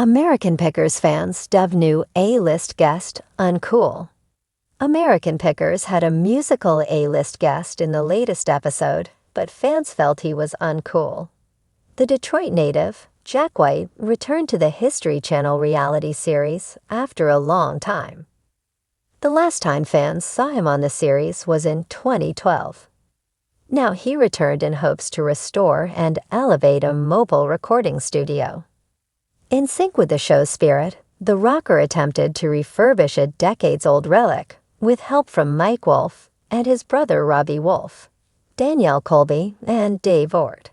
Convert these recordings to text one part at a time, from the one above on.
American Pickers fans dubbed new A-list guest Uncool. American Pickers had a musical A-list guest in the latest episode, but fans felt he was uncool. The Detroit native, Jack White, returned to the History Channel reality series after a long time. The last time fans saw him on the series was in 2012. Now he returned in hopes to restore and elevate a mobile recording studio. In sync with the show's spirit, the rocker attempted to refurbish a decades-old relic with help from Mike Wolf and his brother Robbie Wolf, Danielle Colby, and Dave Ort.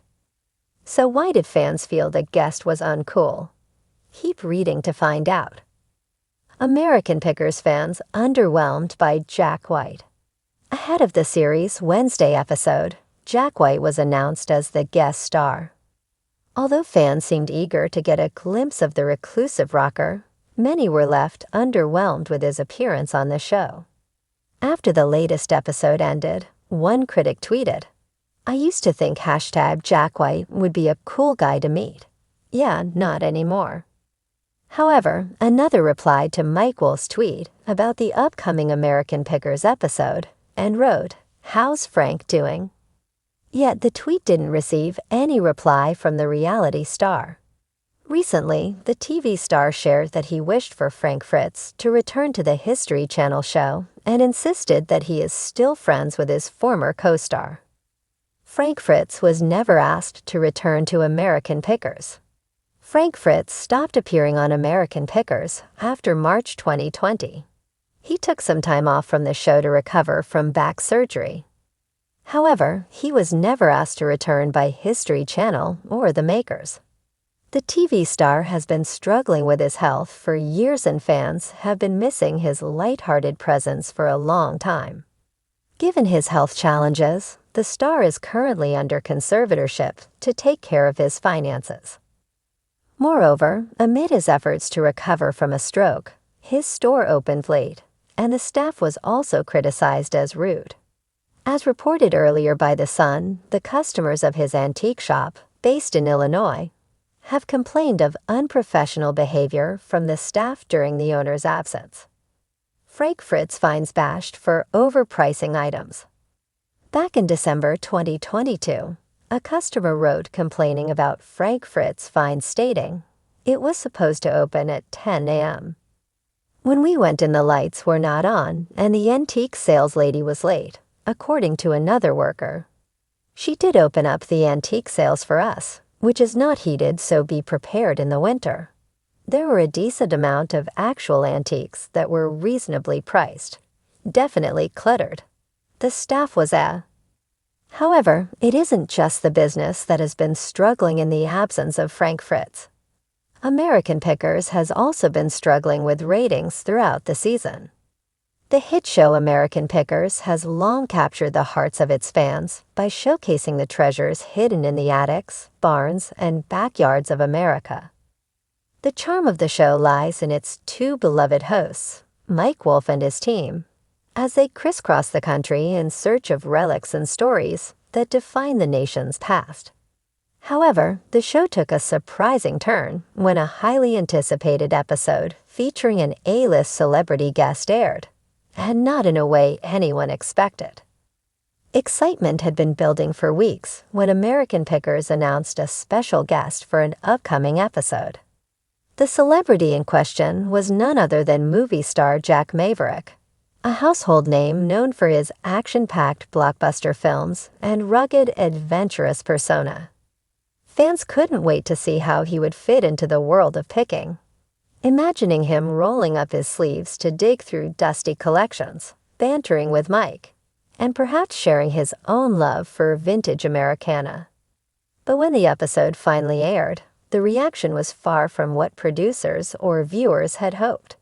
So why did fans feel the guest was uncool? Keep reading to find out. American Pickers fans underwhelmed by Jack White. Ahead of the series' Wednesday episode, Jack White was announced as the guest star. Although fans seemed eager to get a glimpse of the reclusive rocker, many were left underwhelmed with his appearance on the show. After the latest episode ended, one critic tweeted, "I used to think #Jack White would be a cool guy to meet. Yeah, not anymore." However, another replied to Mike Wolf's tweet about the upcoming American Pickers episode and wrote, "How's Frank doing?" Yet the tweet didn't receive any reply from the reality star. Recently, the TV star shared that he wished for Frank Fritz to return to the History Channel show and insisted that he is still friends with his former co-star. Frank Fritz was never asked to return to American Pickers. Frank Fritz stopped appearing on American Pickers after March 2020. He took some time off from the show to recover from back surgery. However, he was never asked to return by History Channel or the makers. The TV star has been struggling with his health for years, and fans have been missing his lighthearted presence for a long time. Given his health challenges, the star is currently under conservatorship to take care of his finances. Moreover, amid his efforts to recover from a stroke, his store opened late, and the staff was also criticized as rude. As reported earlier by The Sun, the customers of his antique shop, based in Illinois, have complained of unprofessional behavior from the staff during the owner's absence. Frank Fritz finds bashed for overpricing items. Back in December 2022, a customer wrote complaining about Frank Fritz fines, stating, "It was supposed to open at 10 a.m. When we went in, the lights were not on and the antique sales lady was late," according to another worker. "She did open up the antique sales for us, which is not heated, so be prepared in the winter. There were a decent amount of actual antiques that were reasonably priced. Definitely cluttered. The staff was However, it isn't just the business that has been struggling in the absence of Frank Fritz. American Pickers has also been struggling with ratings throughout the season. The hit show American Pickers has long captured the hearts of its fans by showcasing the treasures hidden in the attics, barns, and backyards of America. The charm of the show lies in its two beloved hosts, Mike Wolf and his team, as they crisscross the country in search of relics and stories that define the nation's past. However, the show took a surprising turn when a highly anticipated episode featuring an A-list celebrity guest aired, and not in a way anyone expected. Excitement had been building for weeks when American Pickers announced a special guest for an upcoming episode. The celebrity in question was none other than movie star Jack Maverick, a household name known for his action-packed blockbuster films and rugged, adventurous persona. Fans couldn't wait to see how he would fit into the world of picking, imagining him rolling up his sleeves to dig through dusty collections, bantering with Mike, and perhaps sharing his own love for vintage Americana. But when the episode finally aired, the reaction was far from what producers or viewers had hoped.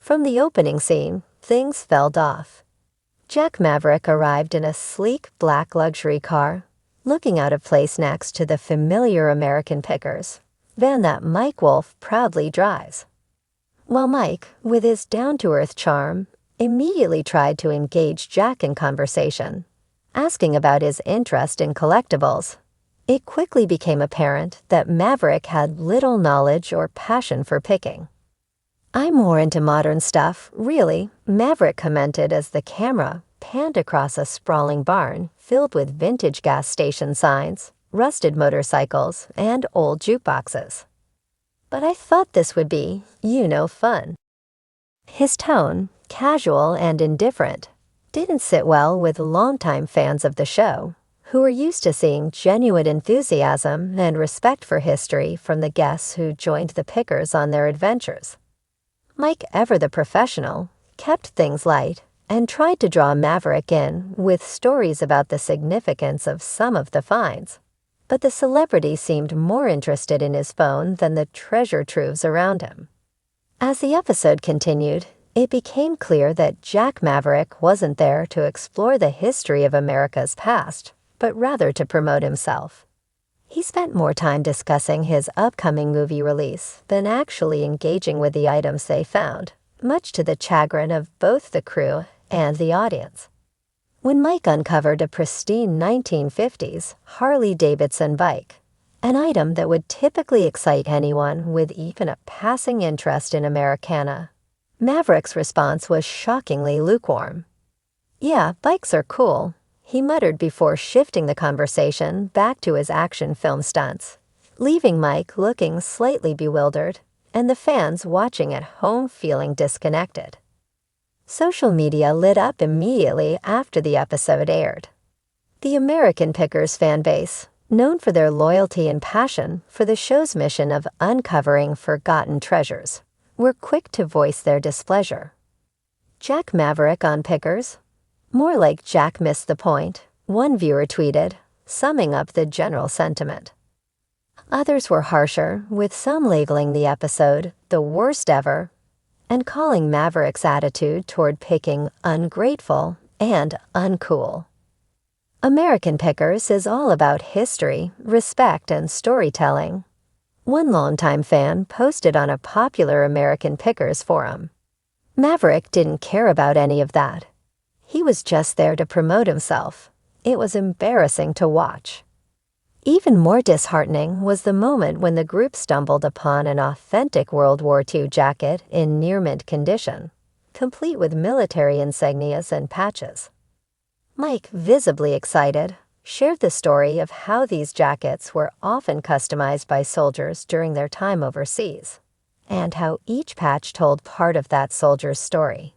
From the opening scene, things fell off. Jack Maverick arrived in a sleek black luxury car, looking out of place next to the familiar American Pickers van that Mike Wolf proudly drives. While Mike, with his down-to-earth charm, immediately tried to engage Jack in conversation, asking about his interest in collectibles, It quickly became apparent that Maverick had little knowledge or passion for picking. "I'm more into modern stuff, really," Maverick commented as the camera panned across a sprawling barn filled with vintage gas station signs, rusted motorcycles, and old jukeboxes. "But I thought this would be, fun." His tone, casual and indifferent, didn't sit well with longtime fans of the show, who were used to seeing genuine enthusiasm and respect for history from the guests who joined the pickers on their adventures. Mike, ever the professional, kept things light and tried to draw Maverick in with stories about the significance of some of the finds. But the celebrity seemed more interested in his phone than the treasure troves around him. As the episode continued, it became clear that Jack Maverick wasn't there to explore the history of America's past, but rather to promote himself. He spent more time discussing his upcoming movie release than actually engaging with the items they found, much to the chagrin of both the crew and the audience. When Mike uncovered a pristine 1950s Harley-Davidson bike, an item that would typically excite anyone with even a passing interest in Americana, Maverick's response was shockingly lukewarm. "Yeah, bikes are cool," he muttered before shifting the conversation back to his action film stunts, leaving Mike looking slightly bewildered and the fans watching at home feeling disconnected. Social media lit up immediately after the episode aired. The American Pickers fan base, known for their loyalty and passion for the show's mission of uncovering forgotten treasures, were quick to voice their displeasure. "Jack Maverick on Pickers? More like Jack missed the point," one viewer tweeted, summing up the general sentiment. Others were harsher, with some labeling the episode the worst ever and calling Maverick's attitude toward picking ungrateful and uncool. American Pickers is all about history, respect, and storytelling. One longtime fan posted on a popular American Pickers forum. Maverick didn't care about any of that. He was just there to promote himself. It was embarrassing to watch. Even more disheartening was the moment when the group stumbled upon an authentic World War II jacket in near-mint condition, complete with military insignias and patches. Mike, visibly excited, shared the story of how these jackets were often customized by soldiers during their time overseas, and how each patch told part of that soldier's story.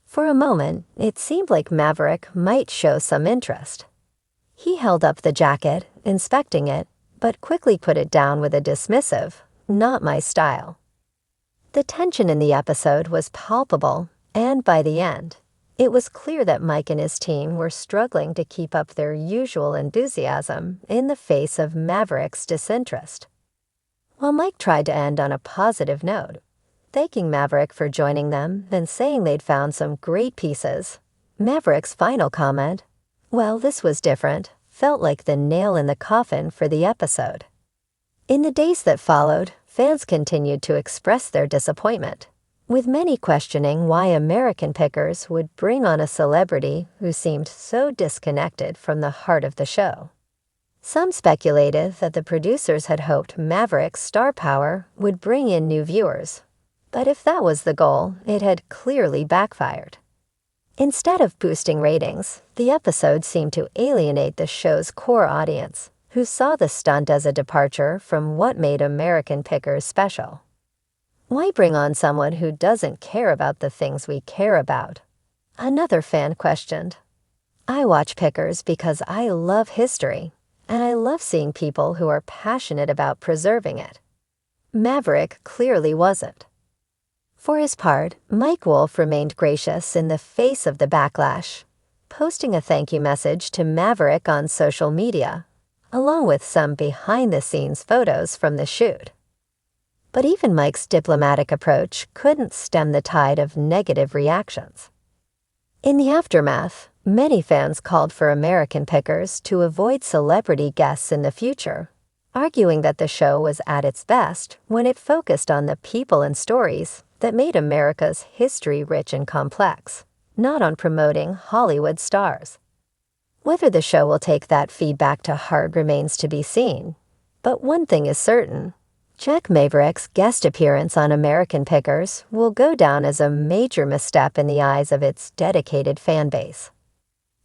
For a moment, it seemed like Maverick might show some interest. He held up the jacket, inspecting it, but quickly put it down with a dismissive, "Not my style." The tension in the episode was palpable, and by the end, it was clear that Mike and his team were struggling to keep up their usual enthusiasm in the face of Maverick's disinterest. While Mike tried to end on a positive note, thanking Maverick for joining them and saying they'd found some great pieces, Maverick's final comment, "Well, this was different," felt like the nail in the coffin for the episode. In the days that followed, fans continued to express their disappointment, with many questioning why American Pickers would bring on a celebrity who seemed so disconnected from the heart of the show. Some speculated that the producers had hoped Maverick's star power would bring in new viewers, but if that was the goal, it had clearly backfired. Instead of boosting ratings, the episode seemed to alienate the show's core audience, who saw the stunt as a departure from what made American Pickers special. "Why bring on someone who doesn't care about the things we care about?" Another fan questioned. "I watch Pickers because I love history, and I love seeing people who are passionate about preserving it." Maverick clearly wasn't. For his part, Mike Wolf remained gracious in the face of the backlash, posting a thank you message to Maverick on social media, along with some behind-the-scenes photos from the shoot. But even Mike's diplomatic approach couldn't stem the tide of negative reactions. In the aftermath, many fans called for American Pickers to avoid celebrity guests in the future, arguing that the show was at its best when it focused on the people and stories that made America's history rich and complex, not on promoting Hollywood stars. Whether the show will take that feedback to heart remains to be seen. But one thing is certain. Jack Maverick's guest appearance on American Pickers will go down as a major misstep in the eyes of its dedicated fan base.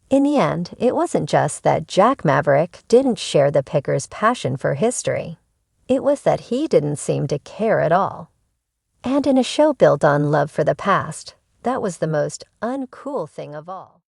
In the end, it wasn't just that Jack Maverick didn't share the Pickers' passion for history. It was that he didn't seem to care at all. And in a show built on love for the past, that was the most uncool thing of all.